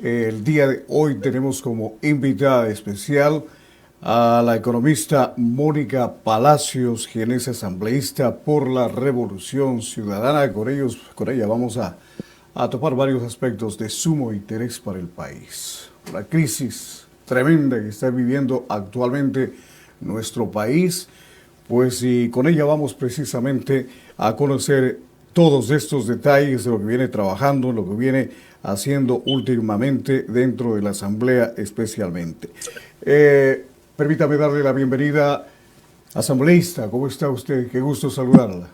El día de hoy tenemos como invitada especial a la economista Mónica Palacios, quien es asambleísta por la Revolución Ciudadana. Con ella vamos a topar varios aspectos de sumo interés para el país. La crisis tremenda que está viviendo actualmente nuestro país, pues y con ella vamos precisamente a conocer todos estos detalles de lo que viene trabajando, lo que viene haciendo últimamente dentro de la Asamblea especialmente. Permítame darle la bienvenida, asambleísta. ¿Cómo está usted? Qué gusto saludarla.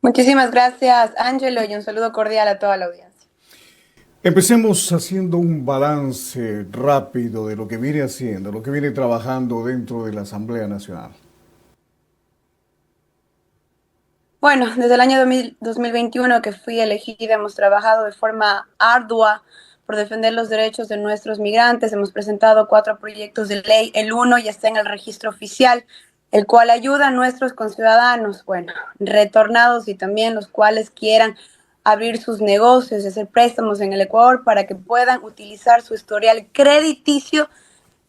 Muchísimas gracias, Ángelo, y un saludo cordial a toda la audiencia. Empecemos haciendo un balance rápido de lo que viene haciendo, lo que viene trabajando dentro de la Asamblea Nacional. Bueno, desde el año 2021 que fui elegida, hemos trabajado de forma ardua por defender los derechos de nuestros migrantes. Hemos presentado 4 proyectos de ley. El uno ya está en el registro oficial, el cual ayuda a nuestros conciudadanos, bueno, retornados y también los cuales quieran abrir sus negocios y hacer préstamos en el Ecuador para que puedan utilizar su historial crediticio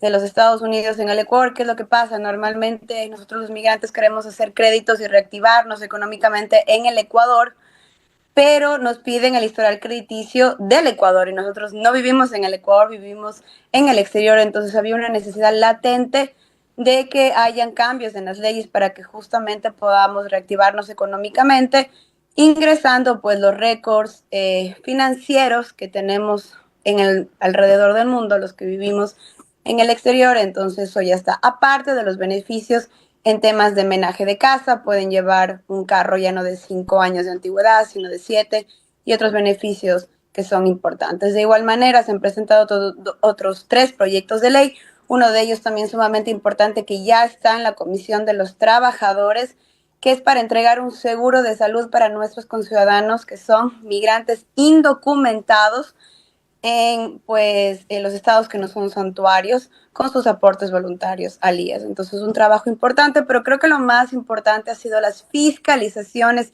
de los Estados Unidos en el Ecuador. ¿Qué es lo que pasa? Normalmente nosotros los migrantes queremos hacer créditos y reactivarnos económicamente en el Ecuador, pero nos piden el historial crediticio del Ecuador y nosotros no vivimos en el Ecuador, vivimos en el exterior. Entonces había una necesidad latente de que hayan cambios en las leyes para que justamente podamos reactivarnos económicamente, ingresando pues los récords financieros que tenemos alrededor del mundo, los que vivimos en el exterior. Entonces eso ya está. Aparte de los beneficios en temas de menaje de casa, pueden llevar un carro ya no de 5 años de antigüedad, sino de 7, y otros beneficios que son importantes. De igual manera, se han presentado otros 3 proyectos de ley. Uno de ellos también sumamente importante, que ya está en la Comisión de los Trabajadores, que es para entregar un seguro de salud para nuestros conciudadanos que son migrantes indocumentados en los estados que no son santuarios, con sus aportes voluntarios al IES. Entonces, un trabajo importante, pero creo que lo más importante ha sido las fiscalizaciones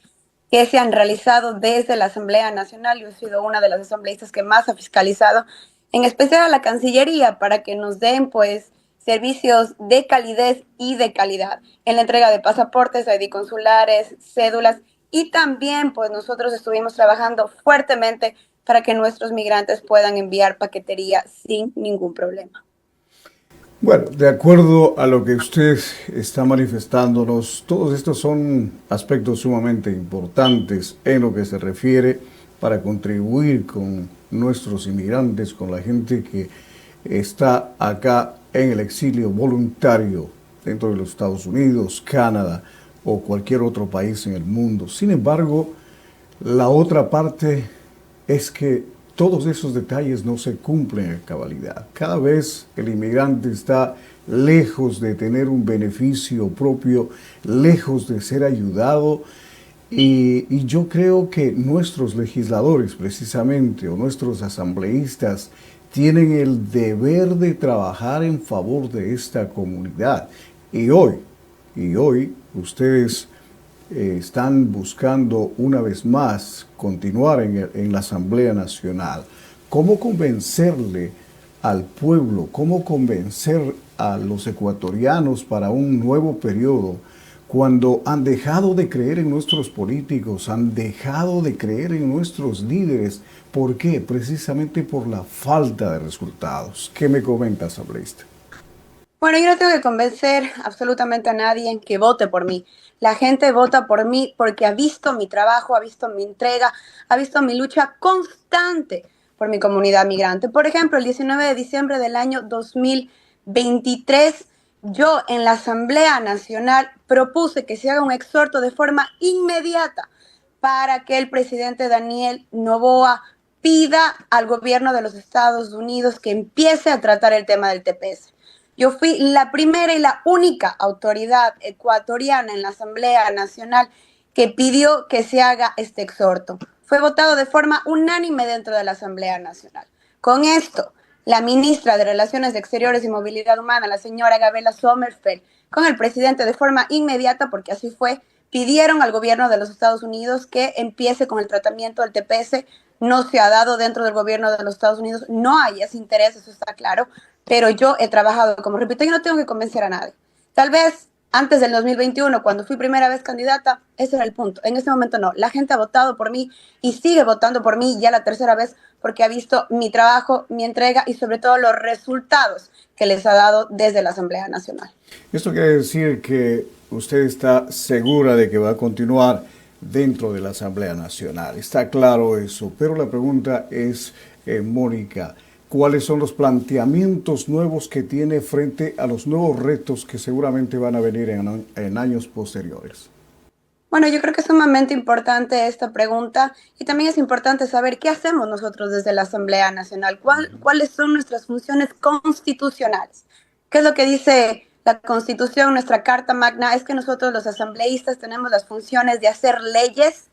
que se han realizado desde la Asamblea Nacional. Yo he sido una de las asambleístas que más ha fiscalizado, en especial a la Cancillería, para que nos den pues servicios de calidez y de calidad en la entrega de pasaportes, ID consulares, cédulas, y también pues nosotros estuvimos trabajando fuertemente para que nuestros migrantes puedan enviar paquetería sin ningún problema. Bueno, de acuerdo a lo que usted está manifestándonos, todos estos son aspectos sumamente importantes en lo que se refiere para contribuir con nuestros inmigrantes, con la gente que está acá en el exilio voluntario dentro de los Estados Unidos, Canadá o cualquier otro país en el mundo. Sin embargo, la otra parte es que todos esos detalles no se cumplen a cabalidad. Cada vez el inmigrante está lejos de tener un beneficio propio, lejos de ser ayudado. Y yo creo que nuestros legisladores, precisamente, o nuestros asambleístas, tienen el deber de trabajar en favor de esta comunidad. Y hoy ustedes están buscando una vez más continuar en la Asamblea Nacional. ¿Cómo convencerle al pueblo, cómo convencer a los ecuatorianos para un nuevo periodo cuando han dejado de creer en nuestros políticos, han dejado de creer en nuestros líderes? ¿Por qué? Precisamente por la falta de resultados. ¿Qué me comenta, asambleísta? Bueno, yo no tengo que convencer absolutamente a nadie en que vote por mí. La gente vota por mí porque ha visto mi trabajo, ha visto mi entrega, ha visto mi lucha constante por mi comunidad migrante. Por ejemplo, el 19 de diciembre del año 2023, yo en la Asamblea Nacional propuse que se haga un exhorto de forma inmediata para que el presidente Daniel Noboa pida al gobierno de los Estados Unidos que empiece a tratar el tema del TPS. Yo fui la primera y la única autoridad ecuatoriana en la Asamblea Nacional que pidió que se haga este exhorto. Fue votado de forma unánime dentro de la Asamblea Nacional. Con esto, la ministra de Relaciones Exteriores y Movilidad Humana, la señora Gabriela Sommerfeld, con el presidente de forma inmediata, porque así fue, pidieron al gobierno de los Estados Unidos que empiece con el tratamiento del TPS no se ha dado dentro del gobierno de los Estados Unidos, no hay ese interés, eso está claro, pero yo he trabajado, como repito, yo no tengo que convencer a nadie. Tal vez antes del 2021, cuando fui primera vez candidata, ese era el punto. En este momento no. La gente ha votado por mí y sigue votando por mí ya la tercera vez porque ha visto mi trabajo, mi entrega y sobre todo los resultados que les ha dado desde la Asamblea Nacional. Esto quiere decir que usted está segura de que va a continuar dentro de la Asamblea Nacional. Está claro eso, pero la pregunta es, Mónica, ¿cuáles son los planteamientos nuevos que tiene frente a los nuevos retos que seguramente van a venir en años posteriores? Bueno, yo creo que es sumamente importante esta pregunta y también es importante saber qué hacemos nosotros desde la Asamblea Nacional, cuáles son nuestras funciones constitucionales. ¿Qué es lo que dice la Constitución, nuestra Carta Magna? Es que nosotros los asambleístas tenemos las funciones de hacer leyes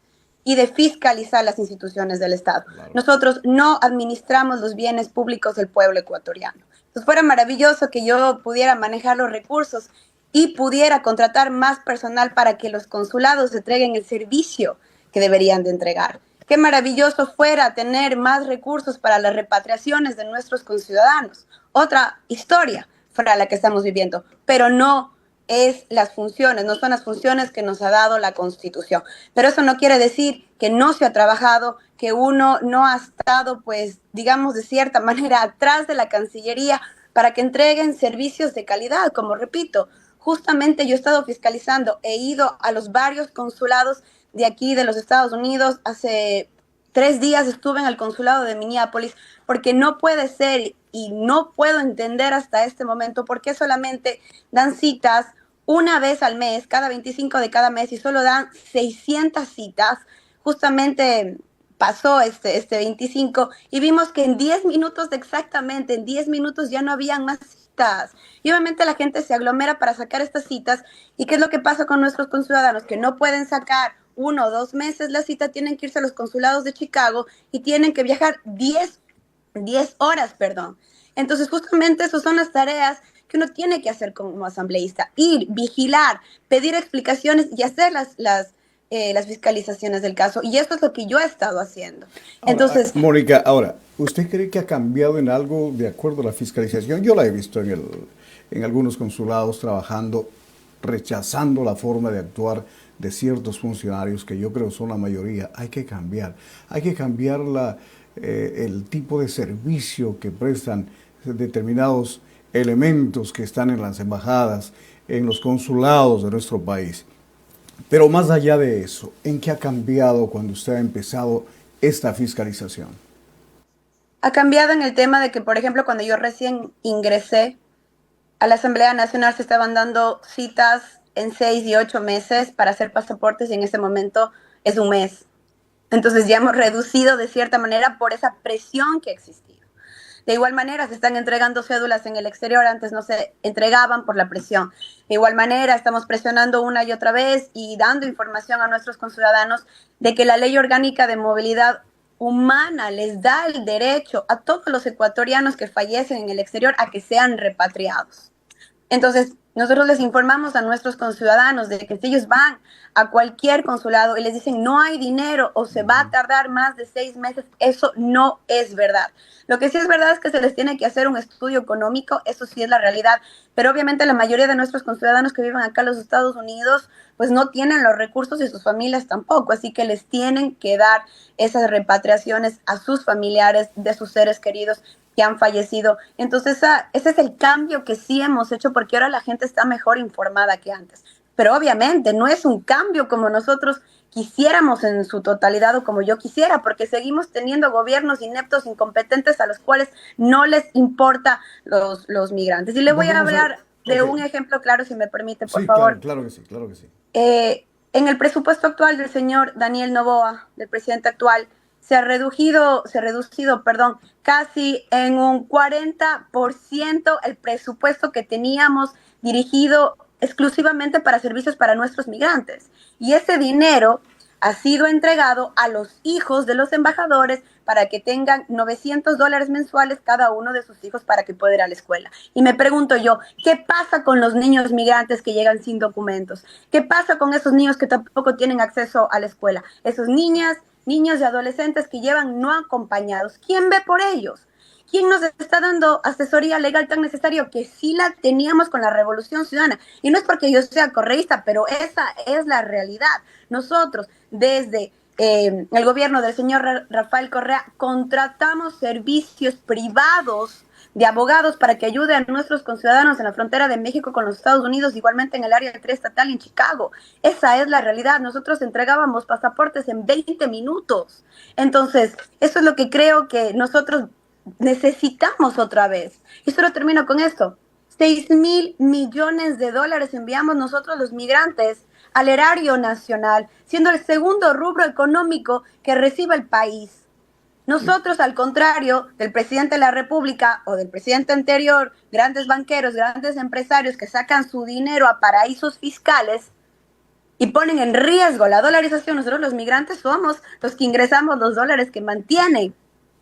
y de fiscalizar las instituciones del Estado. Claro. Nosotros no administramos los bienes públicos del pueblo ecuatoriano. Entonces fuera maravilloso que yo pudiera manejar los recursos y pudiera contratar más personal para que los consulados entreguen el servicio que deberían de entregar. Qué maravilloso fuera tener más recursos para las repatriaciones de nuestros conciudadanos. Otra historia fuera la que estamos viviendo, pero no es las funciones, no son las funciones que nos ha dado la Constitución. Pero eso no quiere decir que no se ha trabajado, que uno no ha estado, pues, digamos, de cierta manera atrás de la Cancillería para que entreguen servicios de calidad, como repito. Justamente yo he estado fiscalizando, he ido a los varios consulados de aquí de los Estados Unidos. Hace 3 días estuve en el consulado de Minneapolis porque no puede ser y no puedo entender hasta este momento por qué solamente dan citas una vez al mes, cada 25 de cada mes y solo dan 600 citas. Justamente pasó este 25 y vimos que en 10 minutos exactamente, en 10 minutos ya no habían más citas. Y obviamente la gente se aglomera para sacar estas citas. ¿Y qué es lo que pasa con nuestros conciudadanos? Que no pueden sacar 1 o 2 meses la cita, tienen que irse a los consulados de Chicago y tienen que viajar 10 horas, perdón. Entonces justamente esas son las tareas que uno tiene que hacer como asambleísta. Ir, vigilar, pedir explicaciones y hacer las fiscalizaciones del caso, y eso es lo que yo he estado haciendo. Ahora, Entonces, Mónica, ahora, ¿usted cree que ha cambiado en algo de acuerdo a la fiscalización? Yo la he visto en algunos consulados trabajando, rechazando la forma de actuar de ciertos funcionarios que yo creo son la mayoría. Hay que cambiar el tipo de servicio que prestan determinados elementos que están en las embajadas, en los consulados de nuestro país. Pero más allá de eso, ¿en qué ha cambiado cuando usted ha empezado esta fiscalización? ha cambiado en el tema de que, por ejemplo, cuando yo recién ingresé a la Asamblea Nacional se estaban dando citas en 6 y 8 meses para hacer pasaportes y en este momento es 1 mes. Entonces ya hemos reducido de cierta manera por esa presión que ha existido. De igual manera, se están entregando cédulas en el exterior, antes no se entregaban por la presión. De igual manera, estamos presionando una y otra vez y dando información a nuestros conciudadanos de que la Ley Orgánica de Movilidad Humana les da el derecho a todos los ecuatorianos que fallecen en el exterior a que sean repatriados. Entonces, nosotros les informamos a nuestros conciudadanos de que si ellos van a cualquier consulado y les dicen no hay dinero o se va a tardar más de 6 meses, eso no es verdad. Lo que sí es verdad es que se les tiene que hacer un estudio económico, eso sí es la realidad, pero obviamente la mayoría de nuestros conciudadanos que viven acá en los Estados Unidos pues no tienen los recursos y sus familias tampoco, así que les tienen que dar esas repatriaciones a sus familiares de sus seres queridos que han fallecido. Entonces ese es el cambio que sí hemos hecho porque ahora la gente está mejor informada que antes. Pero obviamente no es un cambio como nosotros quisiéramos en su totalidad o como yo quisiera, porque seguimos teniendo gobiernos ineptos, incompetentes a los cuales no les importa los migrantes. Y le voy a hablar de un ejemplo claro, si me permite, por favor. Claro que sí, claro que sí. En el presupuesto actual del señor Daniel Noboa, del presidente actual, se ha reducido, casi en un 40% el presupuesto que teníamos dirigido exclusivamente para servicios para nuestros migrantes. Y ese dinero ha sido entregado a los hijos de los embajadores para que tengan $900 mensuales cada uno de sus hijos para que puedan ir a la escuela. Y me pregunto yo, ¿qué pasa con los niños migrantes que llegan sin documentos? ¿Qué pasa con esos niños que tampoco tienen acceso a la escuela? Esas niñas niños y adolescentes que llevan no acompañados. ¿Quién ve por ellos? ¿Quién nos está dando asesoría legal tan necesaria que sí la teníamos con la Revolución Ciudadana? Y no es porque yo sea correísta, pero esa es la realidad. Nosotros, desde el gobierno del señor Rafael Correa, contratamos servicios privados de abogados para que ayude a nuestros conciudadanos en la frontera de México con los Estados Unidos, igualmente en el área triestatal y en Chicago. Esa es la realidad. Nosotros entregábamos pasaportes en 20 minutos. Entonces, eso es lo que creo que nosotros necesitamos otra vez. Y solo termino con esto. 6.000 millones de dólares enviamos nosotros los migrantes al erario nacional, siendo el segundo rubro económico que recibe el país. Nosotros, al contrario del presidente de la República o del presidente anterior, grandes banqueros, grandes empresarios que sacan su dinero a paraísos fiscales y ponen en riesgo la dolarización, nosotros los migrantes somos los que ingresamos los dólares que mantienen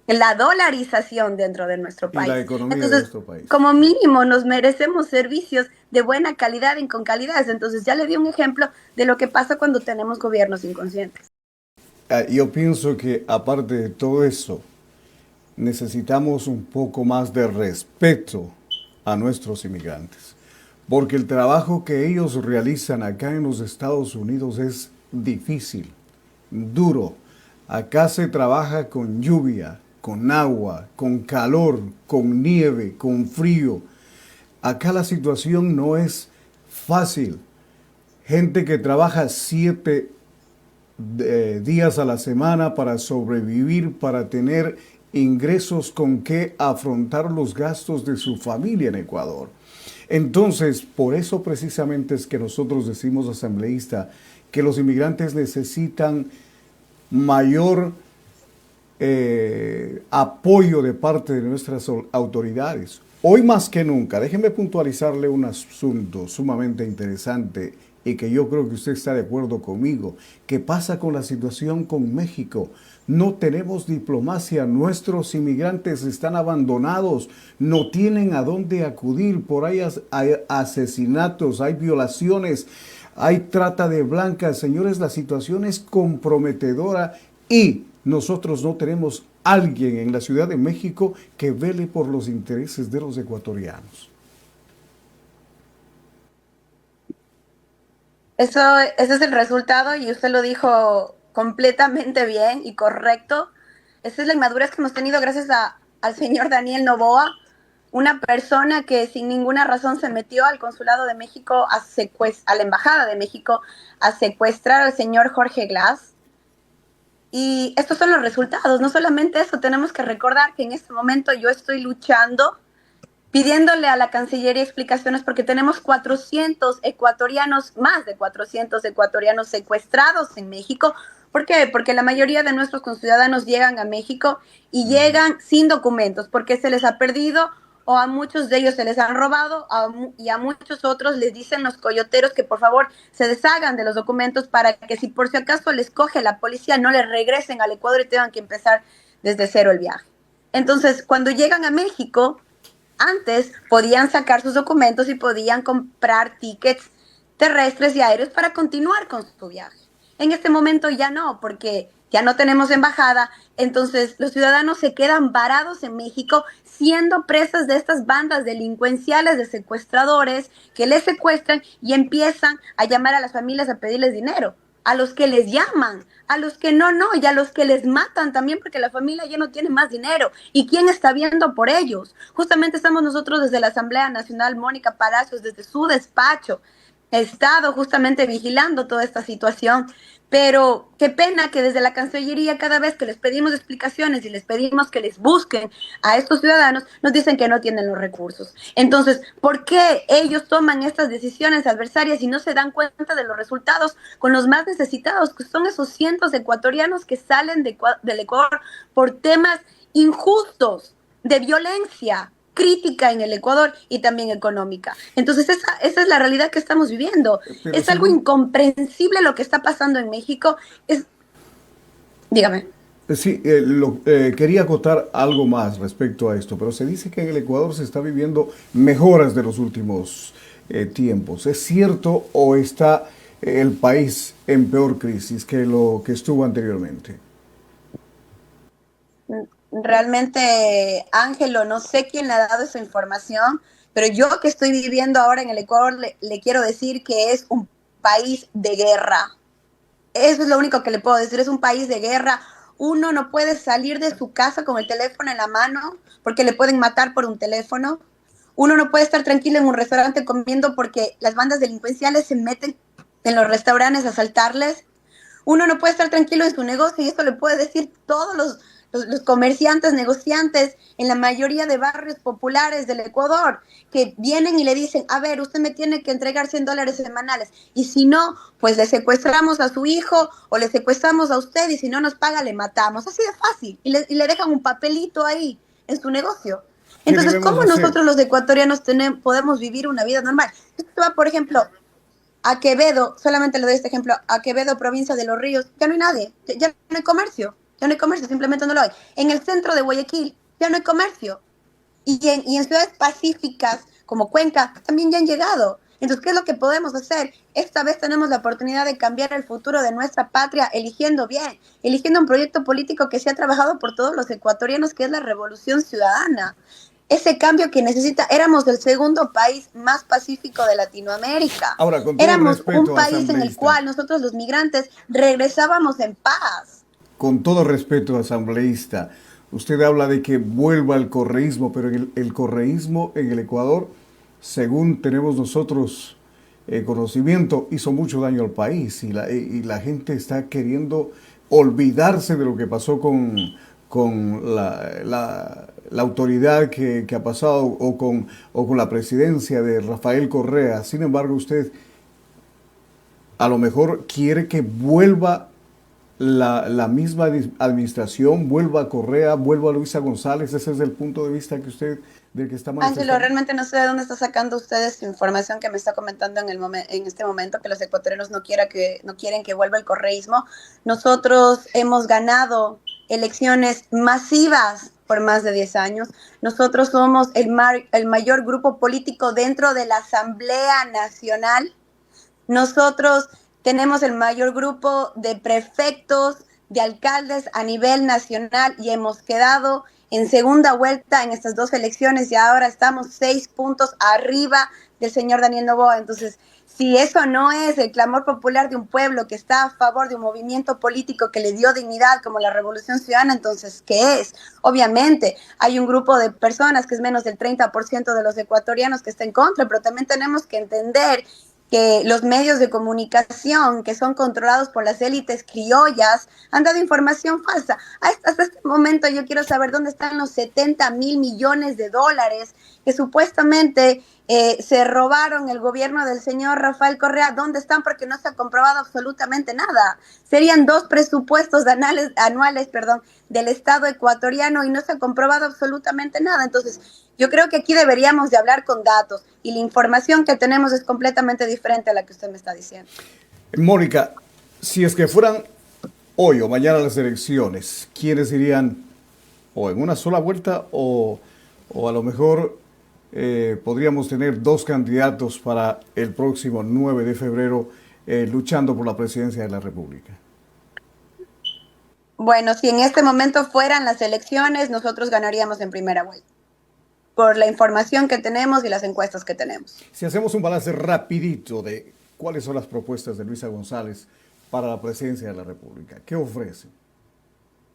la dolarización dentro de nuestro país. Y la economía de Entonces, nuestro país. como mínimo, nos merecemos servicios de buena calidad y con calidades. Entonces, ya le di un ejemplo de lo que pasa cuando tenemos gobiernos inconscientes. Yo pienso que aparte de todo eso, necesitamos un poco más de respeto a nuestros inmigrantes, porque el trabajo que ellos realizan acá en los Estados Unidos es difícil, duro. Acá se trabaja con lluvia, con agua, con calor, con nieve, con frío. Acá la situación no es fácil. Gente que trabaja 7 días a la semana para sobrevivir, para tener ingresos con que afrontar los gastos de su familia en Ecuador. Entonces, por eso precisamente es que nosotros decimos, asambleísta, que los inmigrantes necesitan mayor apoyo de parte de nuestras autoridades. Hoy más que nunca, déjenme puntualizarle un asunto sumamente interesante y que yo creo que usted está de acuerdo conmigo. ¿Qué pasa con la situación con México? No tenemos diplomacia, nuestros inmigrantes están abandonados, no tienen a dónde acudir, por ahí hay asesinatos, hay violaciones, hay trata de blancas. Señores, la situación es comprometedora y nosotros no tenemos alguien en la Ciudad de México que vele por los intereses de los ecuatorianos. Ese es el resultado y usted lo dijo completamente bien y correcto. Esa es la inmadurez que hemos tenido gracias al señor Daniel Noboa, una persona que sin ninguna razón se metió al Consulado de México, a la Embajada de México, a secuestrar al señor Jorge Glass. Y estos son los resultados. No solamente eso, tenemos que recordar que en este momento yo estoy luchando, pidiéndole a la Cancillería explicaciones porque tenemos 400 ecuatorianos, más de 400 ecuatorianos secuestrados en México. ¿Por qué? Porque la mayoría de nuestros conciudadanos llegan a México y llegan sin documentos, porque se les ha perdido o a muchos de ellos se les han robado y a muchos otros les dicen los coyoteros que por favor se deshagan de los documentos para que si por si acaso les coge la policía no les regresen al Ecuador y tengan que empezar desde cero el viaje. Entonces, cuando llegan a México, antes podían sacar sus documentos y podían comprar tickets terrestres y aéreos para continuar con su viaje. En este momento ya no, porque ya no tenemos embajada, entonces los ciudadanos se quedan varados en México siendo presas de estas bandas delincuenciales de secuestradores que les secuestran y empiezan a llamar a las familias a pedirles dinero, a los que les llaman, a los que no, y a los que les matan también porque la familia ya no tiene más dinero. ¿Y quién está viendo por ellos? Justamente estamos nosotros desde la Asamblea Nacional, Mónica Palacios, desde su despacho, he estado justamente vigilando toda esta situación, pero qué pena que desde la Cancillería cada vez que les pedimos explicaciones y les pedimos que les busquen a estos ciudadanos, nos dicen que no tienen los recursos. Entonces, ¿por qué ellos toman estas decisiones adversarias y no se dan cuenta de los resultados con los más necesitados, que son esos cientos de ecuatorianos que salen del Ecuador por temas injustos, de violencia crítica en el Ecuador y también económica? Entonces esa es la realidad que estamos viviendo. Pero es algo incomprensible lo que está pasando en México. Dígame. Sí, quería acotar algo más respecto a esto, pero se dice que en el Ecuador se está viviendo mejoras de los últimos tiempos. ¿Es cierto o está el país en peor crisis que lo que estuvo anteriormente? Realmente, Ángelo, no sé quién le ha dado esa información, pero yo que estoy viviendo ahora en el Ecuador le quiero decir que es un país de guerra. Eso es lo único que le puedo decir, es un país de guerra. Uno no puede salir de su casa con el teléfono en la mano porque le pueden matar por un teléfono. Uno no puede estar tranquilo en un restaurante comiendo porque las bandas delincuenciales se meten en los restaurantes a asaltarles. Uno no puede estar tranquilo en su negocio y esto le puede decir todos los comerciantes, negociantes en la mayoría de barrios populares del Ecuador, que vienen y le dicen, a ver, usted me tiene que entregar $100 semanales y si no, pues le secuestramos a su hijo o le secuestramos a usted y si no nos paga, le matamos. Así de fácil. Y le dejan un papelito ahí en su negocio. ¿Qué Entonces, debemos ¿cómo hacer? nosotros los ecuatorianos podemos vivir una vida normal? Esto va, por ejemplo, a Quevedo, solamente le doy este ejemplo, a Quevedo, provincia de Los Ríos, ya no hay nadie, ya no hay comercio, ya no hay comercio, simplemente no lo hay. En el centro de Guayaquil ya no hay comercio. Y en ciudades pacíficas como Cuenca también ya han llegado. Entonces, ¿qué es lo que podemos hacer? Esta vez tenemos la oportunidad de cambiar el futuro de nuestra patria eligiendo bien, eligiendo un proyecto político que se ha trabajado por todos los ecuatorianos, que es la Revolución Ciudadana. Ese cambio que necesita, éramos el segundo país más pacífico de Latinoamérica. Ahora, con todo Éramos un respeto, país en el asambleísta, cual nosotros los migrantes regresábamos en paz. con todo respeto, asambleísta, usted habla de que vuelva el correísmo, pero el correísmo en el Ecuador, según tenemos nosotros conocimiento, hizo mucho daño al país y la gente está queriendo olvidarse de lo que pasó con la autoridad que ha pasado o con la presidencia de Rafael Correa. Sin embargo, usted a lo mejor quiere que vuelva la misma administración, vuelva a Correa, vuelva a Luisa González. Ese es el punto de vista que usted, del que está Ángelo, manifestando. realmente no sé de dónde está sacando ustedes su información que me está comentando en este momento, que los ecuatorianos no quieren que vuelva el correísmo. Nosotros hemos ganado elecciones masivas por más de 10 años. Nosotros somos el mayor grupo político dentro de la Asamblea Nacional. Nosotros tenemos el mayor grupo de prefectos, de alcaldes a nivel nacional y hemos quedado en segunda vuelta en estas dos elecciones y ahora estamos 6 puntos arriba del señor Daniel Noboa. Entonces, si eso no es el clamor popular de un pueblo que está a favor de un movimiento político que le dio dignidad como la Revolución Ciudadana, entonces, ¿qué es? Obviamente, hay un grupo de personas que es menos del 30% de los ecuatorianos que está en contra, pero también tenemos que entender que los medios de comunicación que son controlados por las élites criollas han dado información falsa. Hasta este momento yo quiero saber dónde están los 70.000 millones de dólares que supuestamente se robaron el gobierno del señor Rafael Correa. ¿Dónde están? Porque no se ha comprobado absolutamente nada. Serían 2 presupuestos anuales del Estado ecuatoriano y no se ha comprobado absolutamente nada. Entonces, yo creo que aquí deberíamos de hablar con datos y la información que tenemos es completamente diferente a la que usted me está diciendo. Mónica, si es que fueran hoy o mañana las elecciones, ¿quiénes irían o en una sola vuelta o a lo mejor podríamos tener dos candidatos para el próximo 9 de febrero luchando por la presidencia de la República? Bueno, si en este momento fueran las elecciones, nosotros ganaríamos en primera vuelta, por la información que tenemos y las encuestas que tenemos. Si hacemos un balance rapidito de cuáles son las propuestas de Luisa González para la presidencia de la República, ¿qué ofrece?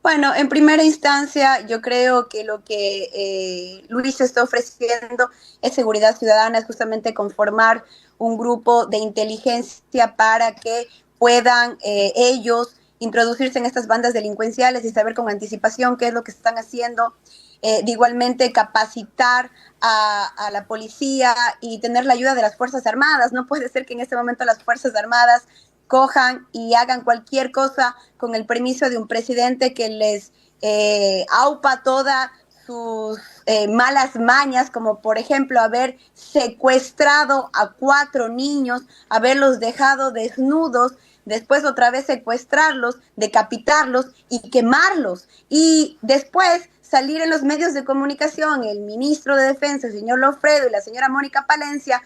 Bueno, en primera instancia, yo creo que lo que Luis está ofreciendo es seguridad ciudadana, es justamente conformar un grupo de inteligencia para que puedan ellos introducirse en estas bandas delincuenciales y saber con anticipación qué es lo que están haciendo. De igualmente capacitar a la policía y tener la ayuda de las Fuerzas Armadas. No puede ser que en este momento las Fuerzas Armadas cojan y hagan cualquier cosa con el permiso de un presidente que les aupa todas sus malas mañas, como por ejemplo haber secuestrado a 4 niños, haberlos dejado desnudos, después otra vez secuestrarlos, decapitarlos y quemarlos. Y después salir en los medios de comunicación el ministro de Defensa, el señor Lofredo y la señora Mónica Palencia,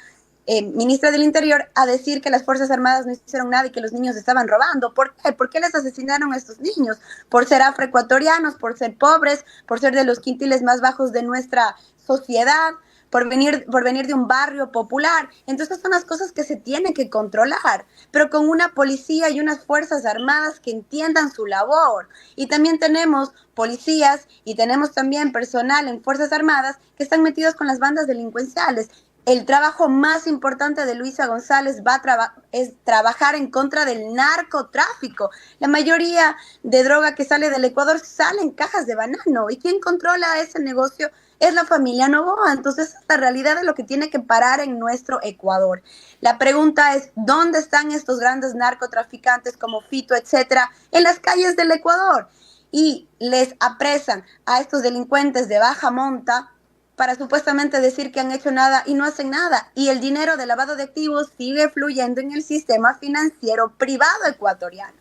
ministra del Interior a decir que las Fuerzas Armadas no hicieron nada y que los niños estaban robando. ¿Por qué? ¿Por qué les asesinaron a estos niños? Por ser afroecuatorianos, por ser pobres, por ser de los quintiles más bajos de nuestra sociedad, por venir de un barrio popular. Entonces son las cosas que se tienen que controlar, pero con una policía y unas fuerzas armadas que entiendan su labor. Y también tenemos policías y tenemos también personal en fuerzas armadas que están metidos con las bandas delincuenciales. El trabajo más importante de Luisa González es trabajar en contra del narcotráfico. La mayoría de droga que sale del Ecuador sale en cajas de banano. ¿Y quién controla ese negocio? Es la familia Noboa. Entonces, la realidad de lo que tiene que parar en nuestro Ecuador. La pregunta es, ¿dónde están estos grandes narcotraficantes como Fito, etcétera, en las calles del Ecuador? Y les apresan a estos delincuentes de baja monta para supuestamente decir que han hecho nada y no hacen nada. Y el dinero de lavado de activos sigue fluyendo en el sistema financiero privado ecuatoriano.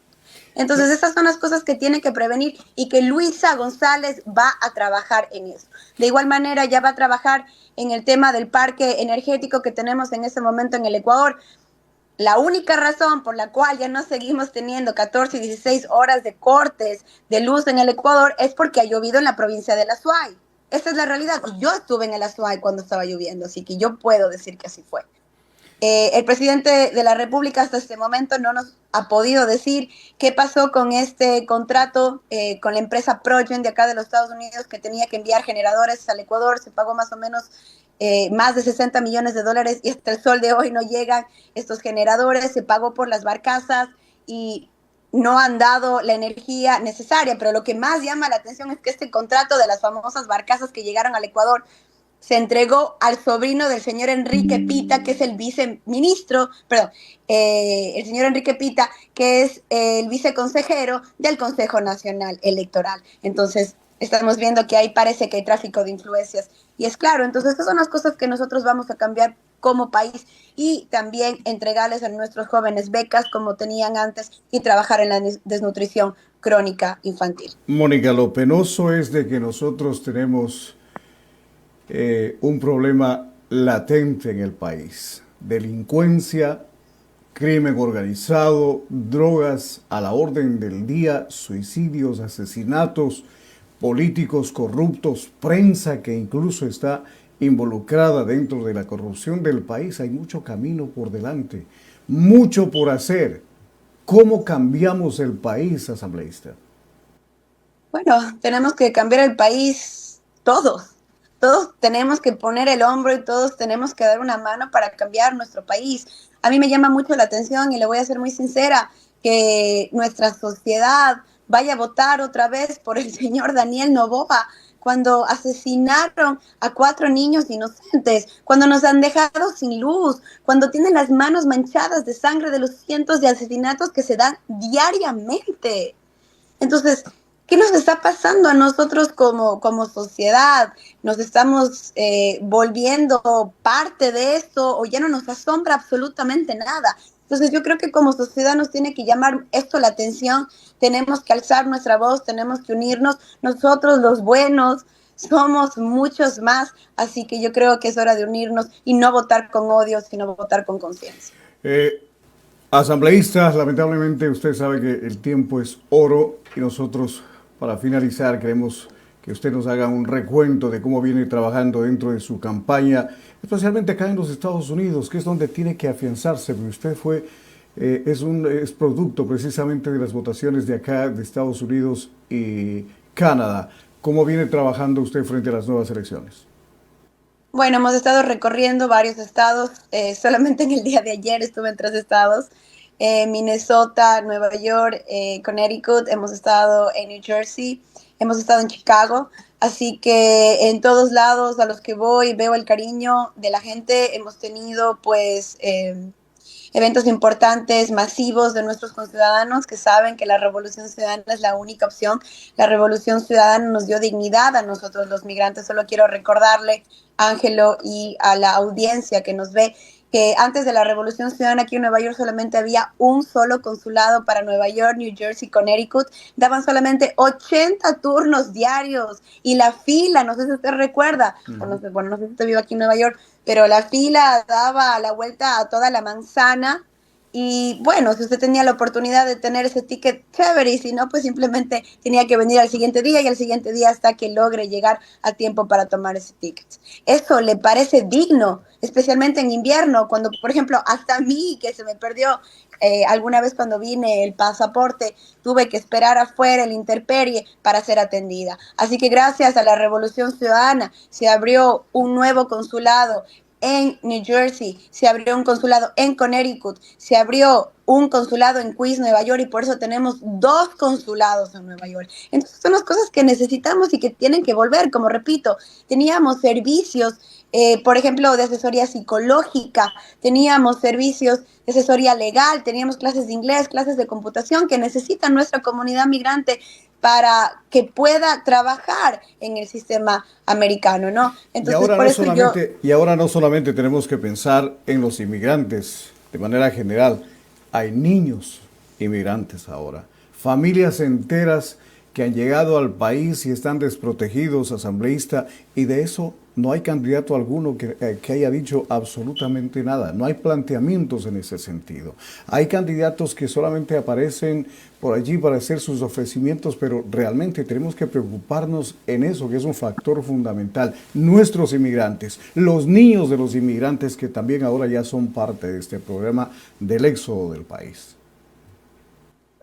Entonces, esas son las cosas que tiene que prevenir y que Luisa González va a trabajar en eso. De igual manera, ya va a trabajar en el tema del parque energético que tenemos en este momento en el Ecuador. La única razón por la cual ya no seguimos teniendo 14 y 16 horas de cortes de luz en el Ecuador es porque ha llovido en la provincia de La Suay. Esa es la realidad. Y yo estuve en el Azuay cuando estaba lloviendo, así que yo puedo decir que así fue. El presidente de la República hasta este momento no nos ha podido decir qué pasó con este contrato con la empresa Progen de acá de los Estados Unidos que tenía que enviar generadores al Ecuador. Se pagó más o menos más de 60 millones de dólares y hasta el sol de hoy no llegan estos generadores. Se pagó por las barcazas y no han dado la energía necesaria, pero lo que más llama la atención es que este contrato de las famosas barcazas que llegaron al Ecuador se entregó al sobrino del señor Enrique Pita, que es el viceministro, perdón, el señor Enrique Pita, que es el viceconsejero del Consejo Nacional Electoral. Entonces, estamos viendo que ahí parece que hay tráfico de influencias. Y es claro, entonces estas son las cosas que nosotros vamos a cambiar como país y también entregarles a nuestros jóvenes becas como tenían antes y trabajar en la desnutrición crónica infantil. Mónica, lo penoso es de que nosotros tenemos un problema latente en el país. Delincuencia, crimen organizado, drogas a la orden del día, suicidios, asesinatos, políticos corruptos, prensa que incluso está involucrada dentro de la corrupción del país. Hay mucho camino por delante, mucho por hacer. ¿Cómo cambiamos el país, asambleísta? Bueno, tenemos que cambiar el país todos. Todos tenemos que poner el hombro y todos tenemos que dar una mano para cambiar nuestro país. A mí me llama mucho la atención y le voy a ser muy sincera, que nuestra sociedad vaya a votar otra vez por el señor Daniel Noboa, cuando asesinaron a 4 niños inocentes, cuando nos han dejado sin luz, cuando tienen las manos manchadas de sangre de los cientos de asesinatos que se dan diariamente. Entonces, ¿qué nos está pasando a nosotros como sociedad? ¿Nos estamos volviendo parte de esto o ya no nos asombra absolutamente nada? Entonces yo creo que como sociedad nos tiene que llamar esto la atención, tenemos que alzar nuestra voz, tenemos que unirnos, nosotros los buenos somos muchos más, así que yo creo que es hora de unirnos y no votar con odio, sino votar con conciencia. Asambleístas, lamentablemente usted sabe que el tiempo es oro y nosotros, para finalizar, queremos que usted nos haga un recuento de cómo viene trabajando dentro de su campaña, especialmente acá en los Estados Unidos, que es donde tiene que afianzarse, porque usted es producto precisamente de las votaciones de acá, de Estados Unidos y Canadá. ¿Cómo viene trabajando usted frente a las nuevas elecciones? Bueno, hemos estado recorriendo varios estados. Solamente en el día de ayer estuve en 3 estados. Minnesota, Nueva York, Connecticut. Hemos estado en New Jersey. Hemos estado en Chicago. Así que en todos lados a los que voy veo el cariño de la gente. Hemos tenido pues eventos importantes, masivos de nuestros conciudadanos que saben que la revolución ciudadana es la única opción. La revolución ciudadana nos dio dignidad a nosotros los migrantes. Solo quiero recordarle, Ángelo, y a la audiencia que nos ve, que antes de la Revolución Ciudadana aquí en Nueva York solamente había un solo consulado para Nueva York, New Jersey, Connecticut. Daban solamente 80 turnos diarios y la fila, no sé si usted recuerda, bueno, no sé si usted vive aquí en Nueva York, pero la fila daba la vuelta a toda la manzana. Y bueno, si usted tenía la oportunidad de tener ese ticket, chévere, y si no, pues simplemente tenía que venir al siguiente día y al siguiente día hasta que logre llegar a tiempo para tomar ese ticket. ¿Eso le parece digno, especialmente en invierno, cuando, por ejemplo, hasta a mí, que se me perdió alguna vez cuando vine el pasaporte, tuve que esperar afuera el intemperie para ser atendida? Así que gracias a la Revolución Ciudadana se abrió un nuevo consulado en New Jersey, se abrió un consulado en Connecticut, se abrió un consulado en Queens, Nueva York, y por eso tenemos 2 consulados en Nueva York. Entonces son las cosas que necesitamos y que tienen que volver. Como repito, teníamos servicios, por ejemplo, de asesoría psicológica, teníamos servicios de asesoría legal, teníamos clases de inglés, clases de computación que necesita nuestra comunidad migrante para que pueda trabajar en el sistema americano, ¿no? Entonces, por eso yo... Y ahora no solamente tenemos que pensar en los inmigrantes de manera general, hay niños inmigrantes ahora, familias enteras que han llegado al país y están desprotegidos, asambleísta, y de eso no hay candidato alguno que haya dicho absolutamente nada. No hay planteamientos en ese sentido. Hay candidatos que solamente aparecen por allí para hacer sus ofrecimientos, pero realmente tenemos que preocuparnos en eso, que es un factor fundamental. Nuestros inmigrantes, los niños de los inmigrantes que también ahora ya son parte de este programa del éxodo del país.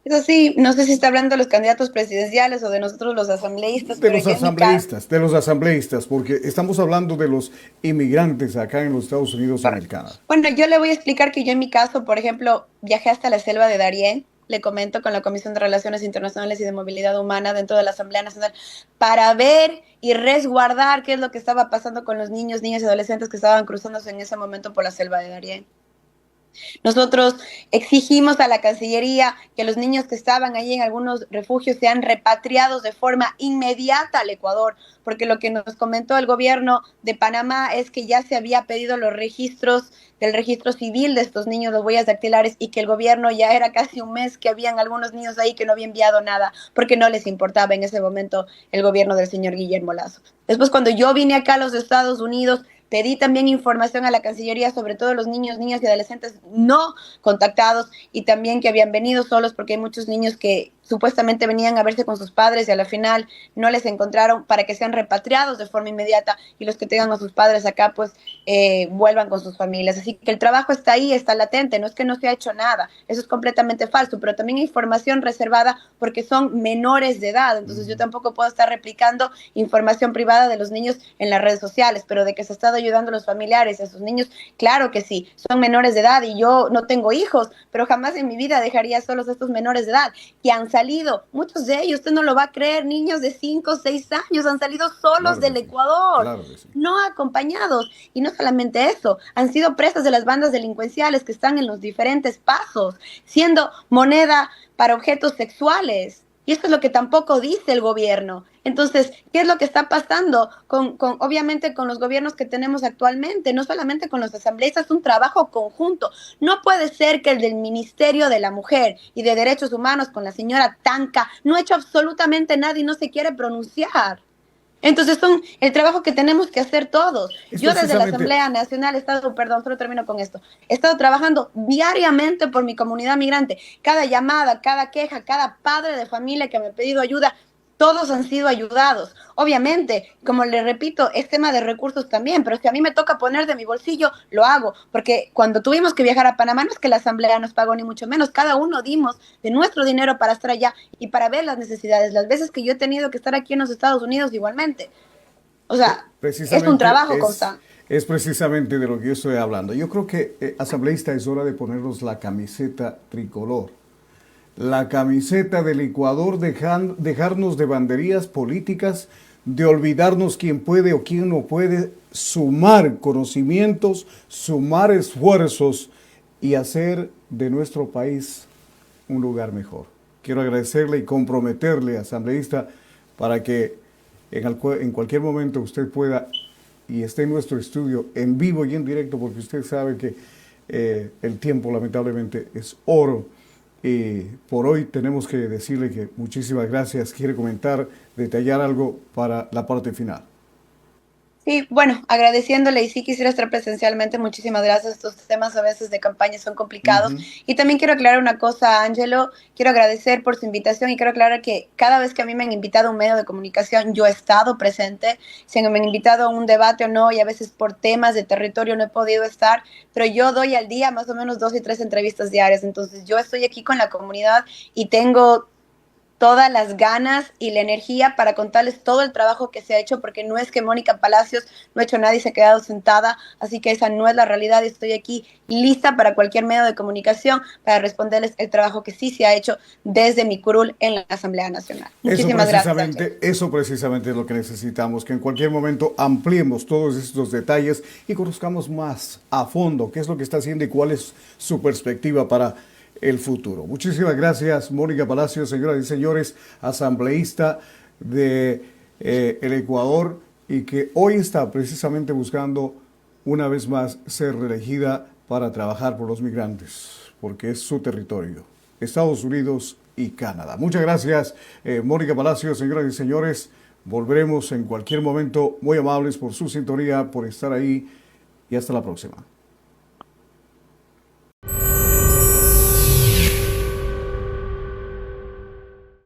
Eso sí, no sé si está hablando de los candidatos presidenciales o de nosotros los asambleístas, De pero los yo en mi caso... asambleístas, de los asambleístas, porque estamos hablando de los inmigrantes acá en los Estados Unidos americanos. Bueno, yo le voy a explicar que yo en mi caso, por ejemplo, viajé hasta la selva de Darién, le comento, con la Comisión de Relaciones Internacionales y de Movilidad Humana dentro de la Asamblea Nacional, para ver y resguardar qué es lo que estaba pasando con los niños, niñas y adolescentes que estaban cruzándose en ese momento por la selva de Darién. Nosotros exigimos a la Cancillería que los niños que estaban allí en algunos refugios sean repatriados de forma inmediata al Ecuador, porque lo que nos comentó el gobierno de Panamá es que ya se había pedido los registros del registro civil de estos niños, los huellas dactilares, y que el gobierno ya era casi un mes que habían algunos niños ahí que no había enviado nada, porque no les importaba en ese momento el gobierno del señor Guillermo Lazo. Después, cuando yo vine acá a los Estados Unidos, pedí también información a la Cancillería sobre todos los niños, niñas y adolescentes no contactados, y también que habían venido solos, porque hay muchos niños que supuestamente venían a verse con sus padres y a la final no les encontraron, para que sean repatriados de forma inmediata y los que tengan a sus padres acá pues vuelvan con sus familias. Así que el trabajo está ahí, está latente, no es que no se ha hecho nada, eso es completamente falso, pero también hay información reservada porque son menores de edad, entonces yo tampoco puedo estar replicando información privada de los niños en las redes sociales, pero de que se ha estado ayudando a los familiares, a sus niños, claro que sí, son menores de edad y yo no tengo hijos, pero jamás en mi vida dejaría solos a estos menores de edad que han salido, muchos de ellos, usted no lo va a creer, niños de 5 o 6 años han salido solos del Ecuador, claro que sí, no acompañados. Y no solamente eso, han sido presas de las bandas delincuenciales que están en los diferentes pasos, siendo moneda para objetos sexuales. Y esto es lo que tampoco dice el gobierno. Entonces, ¿qué es lo que está pasando obviamente con los gobiernos que tenemos actualmente? No solamente con los asambleístas, es un trabajo conjunto. No puede ser que el del Ministerio de la Mujer y de Derechos Humanos con la señora Tanca no ha hecho absolutamente nada y no se quiere pronunciar. Entonces son el trabajo que tenemos que hacer todos. Yo desde la Asamblea Nacional he estado, perdón, solo termino con esto, he estado trabajando diariamente por mi comunidad migrante. Cada llamada, cada queja, cada padre de familia que me ha pedido ayuda, todos han sido ayudados. Obviamente, como le repito, es tema de recursos también, pero si a mí me toca poner de mi bolsillo, lo hago, porque cuando tuvimos que viajar a Panamá no es que la Asamblea nos pagó ni mucho menos, cada uno dimos de nuestro dinero para estar allá y para ver las necesidades. Las veces que yo he tenido que estar aquí en los Estados Unidos igualmente. O sea, es un trabajo constante. Es precisamente de lo que yo estoy hablando. Yo creo que, asambleísta, es hora de ponernos la camiseta tricolor. La camiseta del Ecuador, dejarnos de banderías políticas, de olvidarnos quién puede o quién no puede, sumar conocimientos, sumar esfuerzos y hacer de nuestro país un lugar mejor. Quiero agradecerle y comprometerle, asambleísta, para que en cualquier momento usted pueda y esté en nuestro estudio en vivo y en directo, porque usted sabe que el tiempo lamentablemente es oro. Y por hoy tenemos que decirle que muchísimas gracias. ¿Quiere comentar, detallar algo para la parte final? Sí, bueno, agradeciéndole y sí quisiera estar presencialmente, muchísimas gracias. Estos temas a veces de campaña son complicados. Ujú. Y también quiero aclarar una cosa, Ángelo, quiero agradecer por su invitación y quiero aclarar que cada vez que a mí me han invitado a un medio de comunicación, yo he estado presente, si me han invitado a un debate o no, y a veces por temas de territorio no he podido estar, pero yo doy al día más o menos 2 y 3 entrevistas diarias, entonces yo estoy aquí con la comunidad y tengo todas las ganas y la energía para contarles todo el trabajo que se ha hecho, porque no es que Mónica Palacios no ha hecho nada y se ha quedado sentada, así que esa no es la realidad y estoy aquí lista para cualquier medio de comunicación para responderles el trabajo que sí se ha hecho desde mi curul en la Asamblea Nacional. Muchísimas gracias, Ángel. Eso precisamente es lo que necesitamos, que en cualquier momento ampliemos todos estos detalles y conozcamos más a fondo qué es lo que está haciendo y cuál es su perspectiva para el futuro. Muchísimas gracias, Mónica Palacios, señoras y señores, asambleísta de el Ecuador, y que hoy está precisamente buscando una vez más ser reelegida para trabajar por los migrantes, porque es su territorio, Estados Unidos y Canadá. Muchas gracias, Mónica Palacios, señoras y señores. Volveremos en cualquier momento. Muy amables por su sintonía, por estar ahí, y hasta la próxima.